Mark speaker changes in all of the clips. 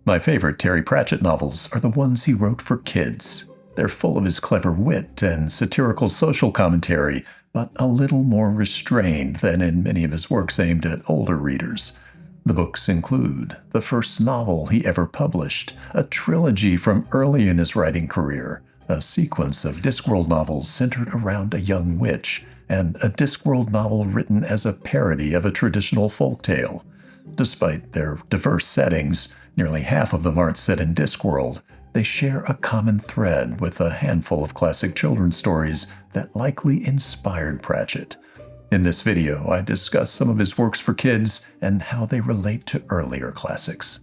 Speaker 1: My favorite Terry Pratchett novels are the ones he wrote for kids. They're full of his clever wit and satirical social commentary, but a little more restrained than in many of his works aimed at older readers. The books include the first novel he ever published, a trilogy from early in his writing career, a sequence of Discworld novels centered around a young witch, and a Discworld novel written as a parody of a traditional folktale. Despite their diverse settings, nearly half of them aren't set in Discworld. They share a common thread with a handful of classic children's stories that likely inspired Pratchett. In this video, I discuss some of his works for kids and how they relate to earlier classics.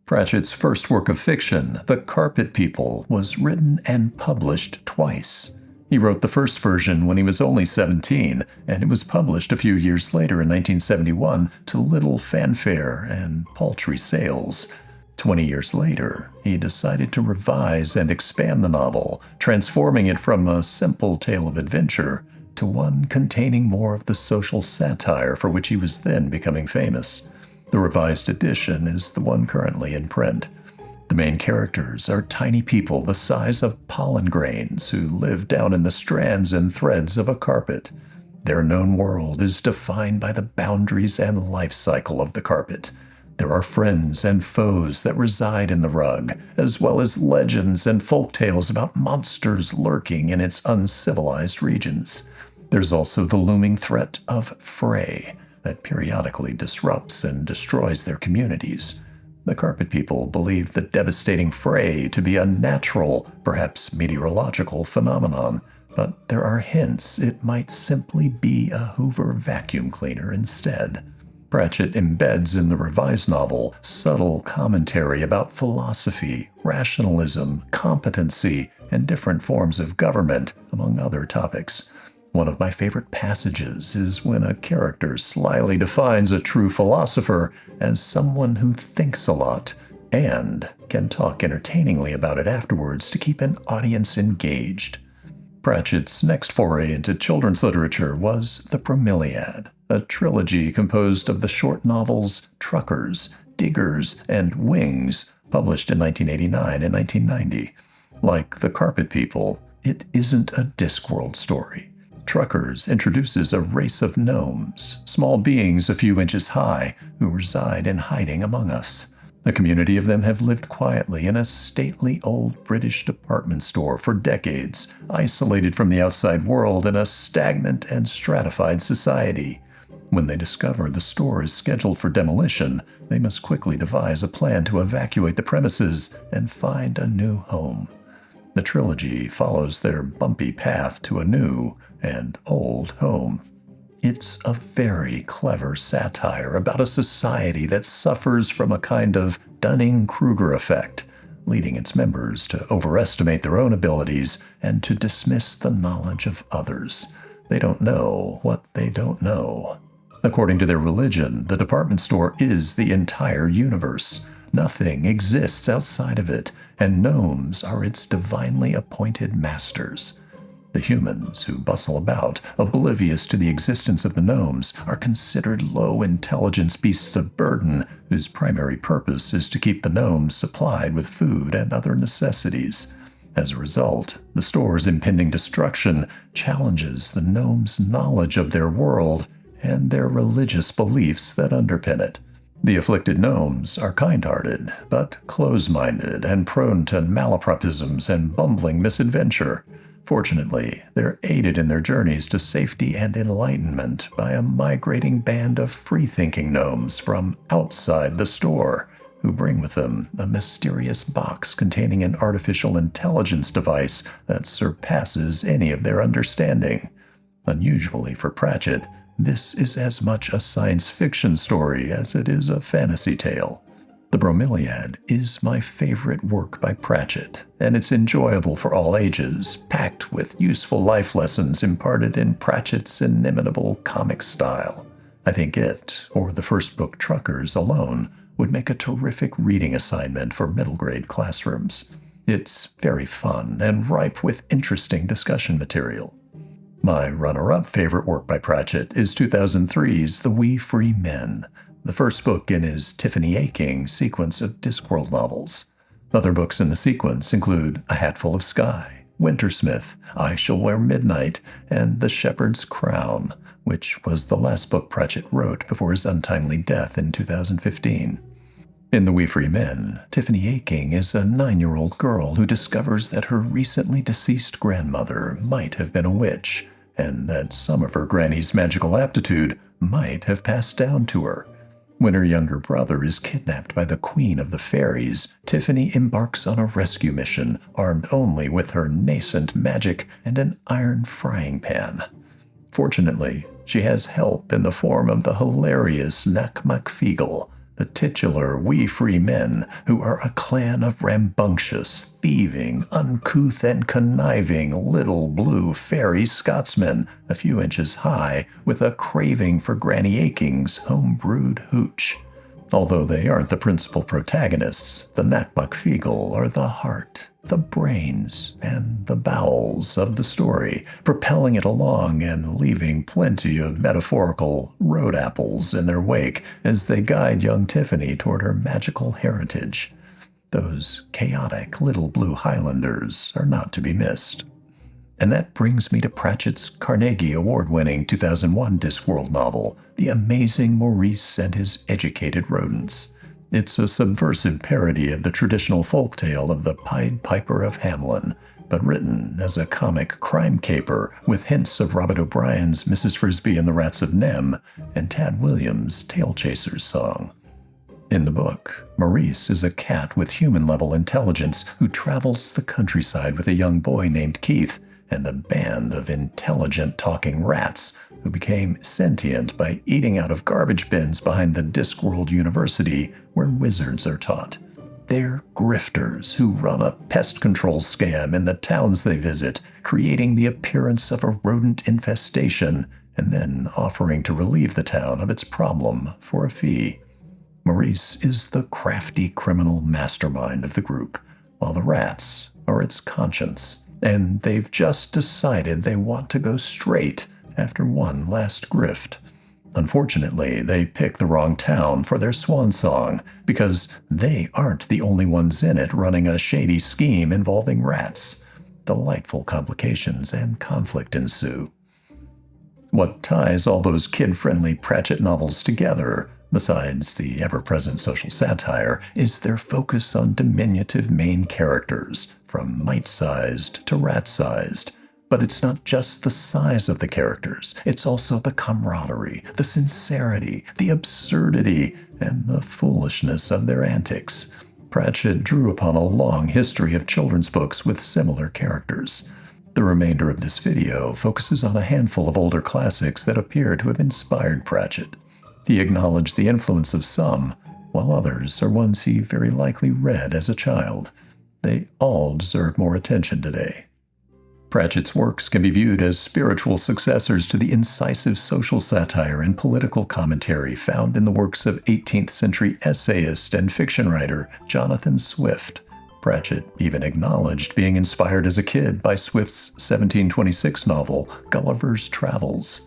Speaker 1: Pratchett's first work of fiction, The Carpet People, was written and published twice. He wrote the first version when he was only 17, and it was published a few years later in 1971 to little fanfare and paltry sales. 20 years later, he decided to revise and expand the novel, transforming it from a simple tale of adventure to one containing more of the social satire for which he was then becoming famous. The revised edition is the one currently in print. The main characters are tiny people the size of pollen grains who live down in the strands and threads of a carpet. Their known world is defined by the boundaries and life cycle of the carpet. There are friends and foes that reside in the rug, as well as legends and folktales about monsters lurking in its uncivilized regions. There's also the looming threat of Fray that periodically disrupts and destroys their communities. The Carpet People believe the devastating Fray to be a natural, perhaps meteorological phenomenon, but there are hints it might simply be a Hoover vacuum cleaner instead. Pratchett embeds in the revised novel subtle commentary about philosophy, rationalism, competency, and different forms of government, among other topics. One of my favorite passages is when a character slyly defines a true philosopher as someone who thinks a lot and can talk entertainingly about it afterwards to keep an audience engaged. Pratchett's next foray into children's literature was The Bromeliad, a trilogy composed of the short novels Truckers, Diggers, and Wings, published in 1989 and 1990. Like The Carpet People, it isn't a Discworld story. Truckers introduces a race of gnomes, small beings a few inches high, who reside in hiding among us. A community of them have lived quietly in a stately old British department store for decades, isolated from the outside world in a stagnant and stratified society. When they discover the store is scheduled for demolition, they must quickly devise a plan to evacuate the premises and find a new home. The trilogy follows their bumpy path to a new and old home. It's a very clever satire about a society that suffers from a kind of Dunning-Kruger effect, leading its members to overestimate their own abilities and to dismiss the knowledge of others. They don't know what they don't know. According to their religion, the department store is the entire universe. Nothing exists outside of it, and gnomes are its divinely appointed masters. The humans who bustle about, oblivious to the existence of the gnomes, are considered low-intelligence beasts of burden whose primary purpose is to keep the gnomes supplied with food and other necessities. As a result, the store's impending destruction challenges the gnomes' knowledge of their world and their religious beliefs that underpin it. The afflicted gnomes are kind-hearted, but close-minded and prone to malapropisms and bumbling misadventure. Fortunately, they're aided in their journeys to safety and enlightenment by a migrating band of free-thinking gnomes from outside the store, who bring with them a mysterious box containing an artificial intelligence device that surpasses any of their understanding. Unusually for Pratchett, this is as much a science fiction story as it is a fantasy tale. The Bromeliad is my favorite work by Pratchett, and it's enjoyable for all ages, packed with useful life lessons imparted in Pratchett's inimitable comic style. I think it, or the first book Truckers alone, would make a terrific reading assignment for middle-grade classrooms. It's very fun and ripe with interesting discussion material. My runner-up favorite work by Pratchett is 2003's The We Free Men. the first book in his Tiffany Aching sequence of Discworld novels. Other books in the sequence include A Hatful of Sky, Wintersmith, I Shall Wear Midnight, and The Shepherd's Crown, which was the last book Pratchett wrote before his untimely death in 2015. In The We Free Men, Tiffany Aching is a 9-year-old girl who discovers that her recently deceased grandmother might have been a witch, and that some of her granny's magical aptitude might have passed down to her. When her younger brother is kidnapped by the Queen of the Fairies, Tiffany embarks on a rescue mission, armed only with her nascent magic and an iron frying pan. Fortunately, she has help in the form of the hilarious Nakmakfeegle, the titular We Free Men, who are a clan of rambunctious, thieving, uncouth, and conniving little blue fairy Scotsmen, a few inches high, with a craving for Granny Aching's home-brewed hooch. Although they aren't the principal protagonists, the Nakmakfeegle are the heart, the brains, and the bowels of the story, propelling it along and leaving plenty of metaphorical road apples in their wake as they guide young Tiffany toward her magical heritage. Those chaotic little blue Highlanders are not to be missed. And that brings me to Pratchett's Carnegie Award-winning 2001 Discworld novel, The Amazing Maurice and His Educated Rodents. It's a subversive parody of the traditional folktale of the Pied Piper of Hamelin, but written as a comic crime caper with hints of Robert O'Brien's Mrs. Frisbee and the Rats of Nem and Tad Williams' Tail Chaser's song. In the book, Maurice is a cat with human-level intelligence who travels the countryside with a young boy named Keith and a band of intelligent talking rats who became sentient by eating out of garbage bins behind the Discworld University where wizards are taught. They're grifters who run a pest control scam in the towns they visit, creating the appearance of a rodent infestation and then offering to relieve the town of its problem for a fee. Maurice is the crafty criminal mastermind of the group, while the rats are its conscience. And they've just decided they want to go straight after one last grift. Unfortunately, they pick the wrong town for their swan song because they aren't the only ones in it running a shady scheme involving rats. Delightful complications and conflict ensue. What ties all those kid-friendly Pratchett novels together, besides the ever-present social satire, is their focus on diminutive main characters, from mite-sized to rat-sized. But it's not just the size of the characters, it's also the camaraderie, the sincerity, the absurdity, and the foolishness of their antics. Pratchett drew upon a long history of children's books with similar characters. The remainder of this video focuses on a handful of older classics that appear to have inspired Pratchett. He acknowledged the influence of some, while others are ones he very likely read as a child. They all deserve more attention today. Pratchett's works can be viewed as spiritual successors to the incisive social satire and political commentary found in the works of 18th century essayist and fiction writer Jonathan Swift. Pratchett even acknowledged being inspired as a kid by Swift's 1726 novel Gulliver's Travels.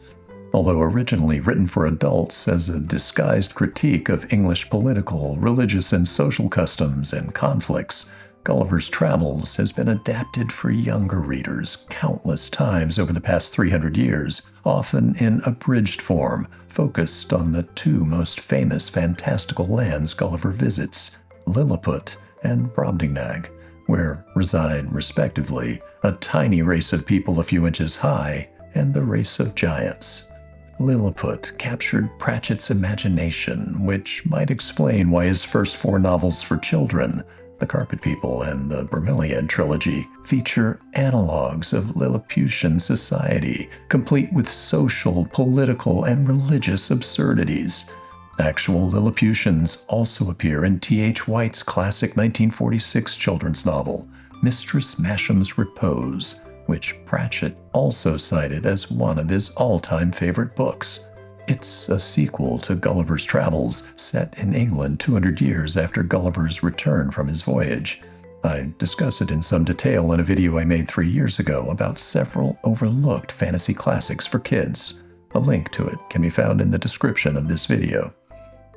Speaker 1: Although originally written for adults as a disguised critique of English political, religious, and social customs and conflicts, Gulliver's Travels has been adapted for younger readers countless times over the past 300 years, often in abridged form, focused on the two most famous fantastical lands Gulliver visits, Lilliput and Brobdingnag, where reside, respectively, a tiny race of people a few inches high and a race of giants. Lilliput captured Pratchett's imagination, which might explain why his first 4 novels for children, The Carpet People and the Bromeliad trilogy, feature analogues of Lilliputian society, complete with social, political, and religious absurdities. Actual Lilliputians also appear in T.H. White's classic 1946 children's novel, Mistress Masham's Repose, which Pratchett also cited as one of his all-time favorite books. It's a sequel to Gulliver's Travels, set in England 200 years after Gulliver's return from his voyage. I discuss it in some detail in a video I made 3 years ago about several overlooked fantasy classics for kids. A link to it can be found in the description of this video.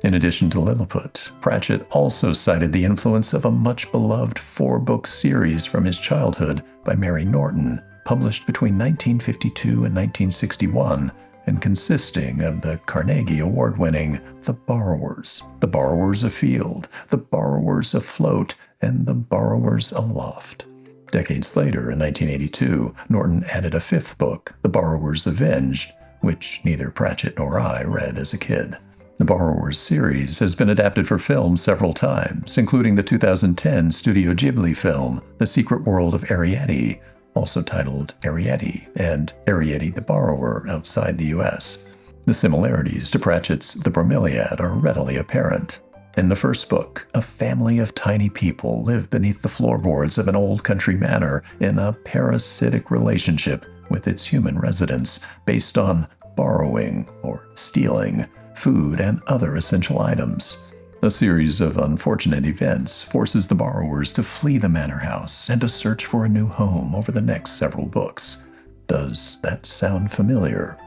Speaker 1: In addition to Lilliput, Pratchett also cited the influence of a much-beloved 4-book series from his childhood by Mary Norton, published between 1952 and 1961, and consisting of the Carnegie Award-winning The Borrowers, The Borrowers Afield, The Borrowers Afloat, and The Borrowers Aloft. Decades later, in 1982, Norton added a 5th book, The Borrowers Avenged, which neither Pratchett nor I read as a kid. The Borrowers series has been adapted for film several times, including the 2010 Studio Ghibli film, The Secret World of Arrietty, also titled Arrietty, and Arrietty the Borrower outside the US. The similarities to Pratchett's The Bromeliad are readily apparent. In the first book, a family of tiny people live beneath the floorboards of an old country manor in a parasitic relationship with its human residents based on borrowing or stealing food and other essential items. A series of unfortunate events forces the borrowers to flee the manor house and to search for a new home over the next several books. Does that sound familiar?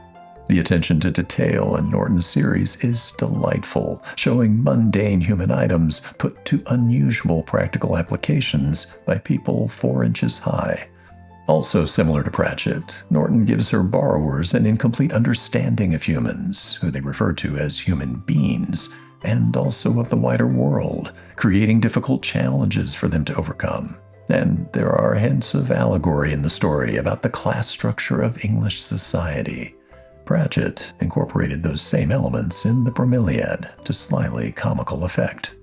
Speaker 1: The attention to detail in Norton's series is delightful, showing mundane human items put to unusual practical applications by people 4 inches high. Also similar to Pratchett, Norton gives her borrowers an incomplete understanding of humans, who they refer to as human beings, and also of the wider world, creating difficult challenges for them to overcome. And there are hints of allegory in the story about the class structure of English society. Pratchett incorporated those same elements in The Bromeliad to slyly comical effect.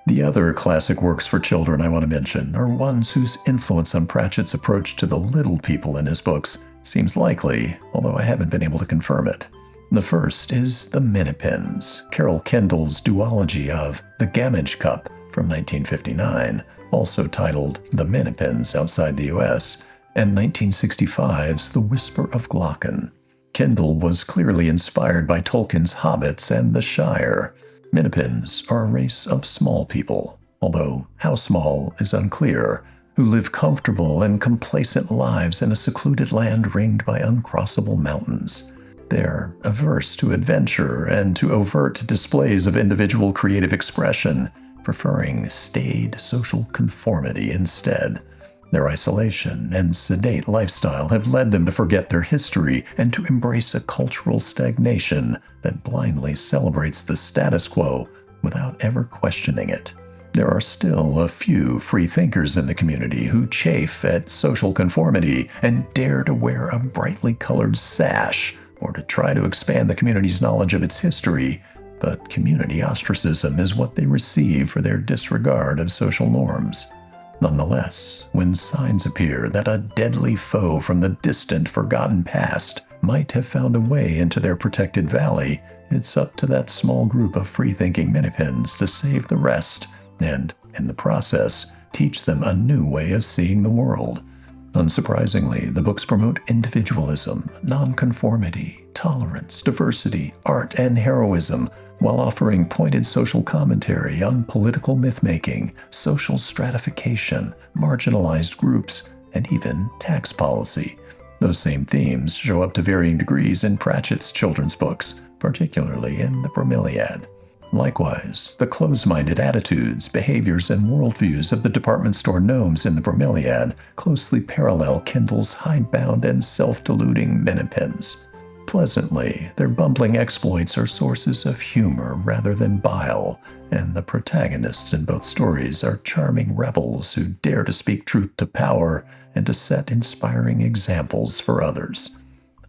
Speaker 1: The other classic works for children I want to mention are ones whose influence on Pratchett's approach to the little people in his books seems likely, although I haven't been able to confirm it. The first is The Minipins, Carol Kendall's duology of The Gamage Cup from 1959, also titled The Minipins outside the US, and 1965's The Whisper of Glocken. Kendall was clearly inspired by Tolkien's Hobbits and The Shire. Minipins are a race of small people, although how small is unclear, who live comfortable and complacent lives in a secluded land ringed by uncrossable mountains. They're averse to adventure and to overt displays of individual creative expression, preferring staid social conformity instead. Their isolation and sedate lifestyle have led them to forget their history and to embrace a cultural stagnation that blindly celebrates the status quo without ever questioning it. There are still a few free thinkers in the community who chafe at social conformity and dare to wear a brightly colored sash or to try to expand the community's knowledge of its history, but community ostracism is what they receive for their disregard of social norms. Nonetheless, when signs appear that a deadly foe from the distant, forgotten past might have found a way into their protected valley, it's up to that small group of free-thinking Minipins to save the rest and, in the process, teach them a new way of seeing the world. Unsurprisingly, the books promote individualism, nonconformity, tolerance, diversity, art, and heroism, while offering pointed social commentary on political myth-making, social stratification, marginalized groups, and even tax policy. Those same themes show up to varying degrees in Pratchett's children's books, particularly in The Bromeliad. Likewise, the close-minded attitudes, behaviors, and worldviews of the department store gnomes in The Bromeliad closely parallel Kendall's hidebound and self-deluding Minipins. Pleasantly, their bumbling exploits are sources of humor rather than bile, and the protagonists in both stories are charming rebels who dare to speak truth to power and to set inspiring examples for others.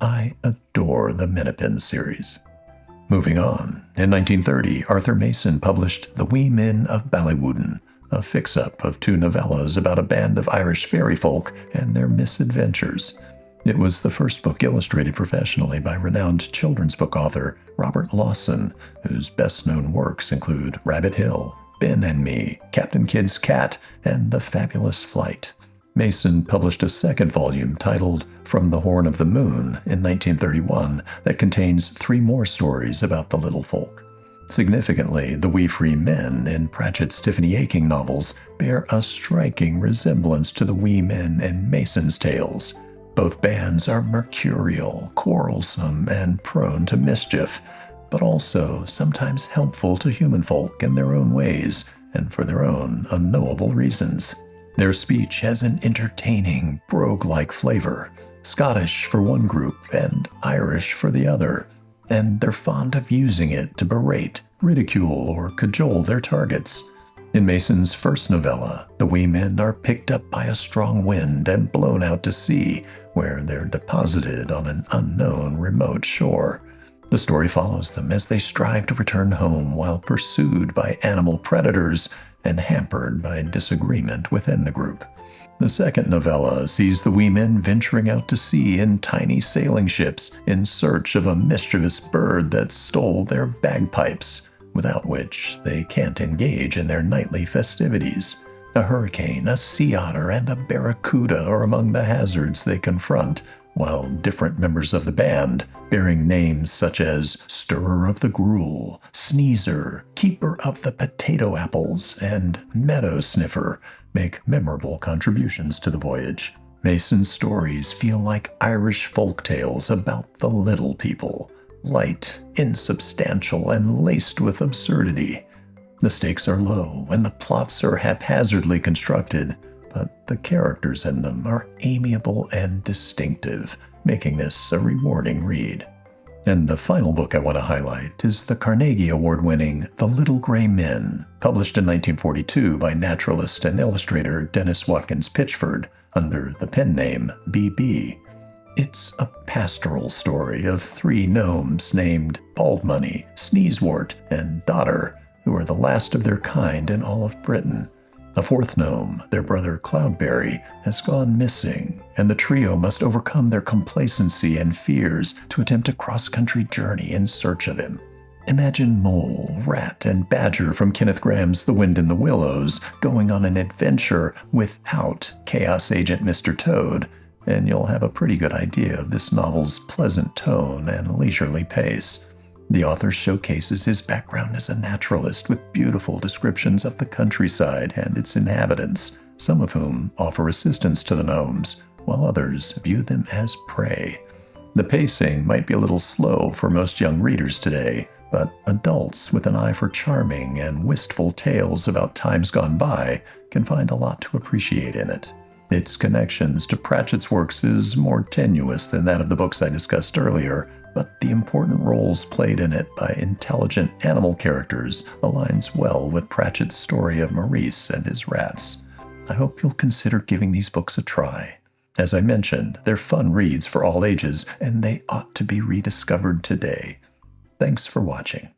Speaker 1: I adore the Minipin series. Moving on, in 1930, Arthur Mason published The Wee Men of Ballywoodin, a fix-up of 2 novellas about a band of Irish fairy folk and their misadventures. It was the first book illustrated professionally by renowned children's book author Robert Lawson, whose best-known works include Rabbit Hill, Ben and Me, Captain Kidd's Cat, and The Fabulous Flight. Mason published a second volume titled From the Horn of the Moon in 1931 that contains 3 more stories about the little folk. Significantly, the Wee Free Men in Pratchett's Tiffany Aching novels bear a striking resemblance to the wee men in Mason's tales. Both bands are mercurial, quarrelsome, and prone to mischief, but also sometimes helpful to human folk in their own ways and for their own unknowable reasons. Their speech has an entertaining, brogue-like flavor, Scottish for one group and Irish for the other, and they're fond of using it to berate, ridicule, or cajole their targets. In Mason's first novella, the wee men are picked up by a strong wind and blown out to sea, where they're deposited on an unknown remote shore. The story follows them as they strive to return home while pursued by animal predators and hampered by disagreement within the group. The second novella sees the wee men venturing out to sea in tiny sailing ships in search of a mischievous bird that stole their bagpipes, without which they can't engage in their nightly festivities. A hurricane, a sea otter, and a barracuda are among the hazards they confront, while different members of the band, bearing names such as Stirrer of the Gruel, Sneezer, Keeper of the Potato Apples, and Meadow Sniffer, make memorable contributions to the voyage. Mason's stories feel like Irish folk tales about the little people, light, insubstantial, and laced with absurdity. The stakes are low and the plots are haphazardly constructed, but the characters in them are amiable and distinctive, making this a rewarding read. And the final book I want to highlight is the Carnegie Award-winning The Little Gray Men, published in 1942 by naturalist and illustrator Dennis Watkins Pitchford under the pen name B.B. It's a pastoral story of three gnomes named Baldmoney, Sneezewort, and Dodder, who are the last of their kind in all of Britain. A fourth gnome, their brother Cloudberry, has gone missing, and the trio must overcome their complacency and fears to attempt a cross-country journey in search of him. Imagine Mole, Rat, and Badger from Kenneth Grahame's The Wind in the Willows going on an adventure without Chaos Agent Mr. Toad, and you'll have a pretty good idea of this novel's pleasant tone and leisurely pace. The author showcases his background as a naturalist with beautiful descriptions of the countryside and its inhabitants, some of whom offer assistance to the gnomes, while others view them as prey. The pacing might be a little slow for most young readers today, but adults with an eye for charming and wistful tales about times gone by can find a lot to appreciate in it. Its connections to Pratchett's works is more tenuous than that of the books I discussed earlier, but the important roles played in it by intelligent animal characters aligns well with Pratchett's story of Maurice and his rats. I hope you'll consider giving these books a try. As I mentioned, they're fun reads for all ages, and they ought to be rediscovered today. Thanks for watching.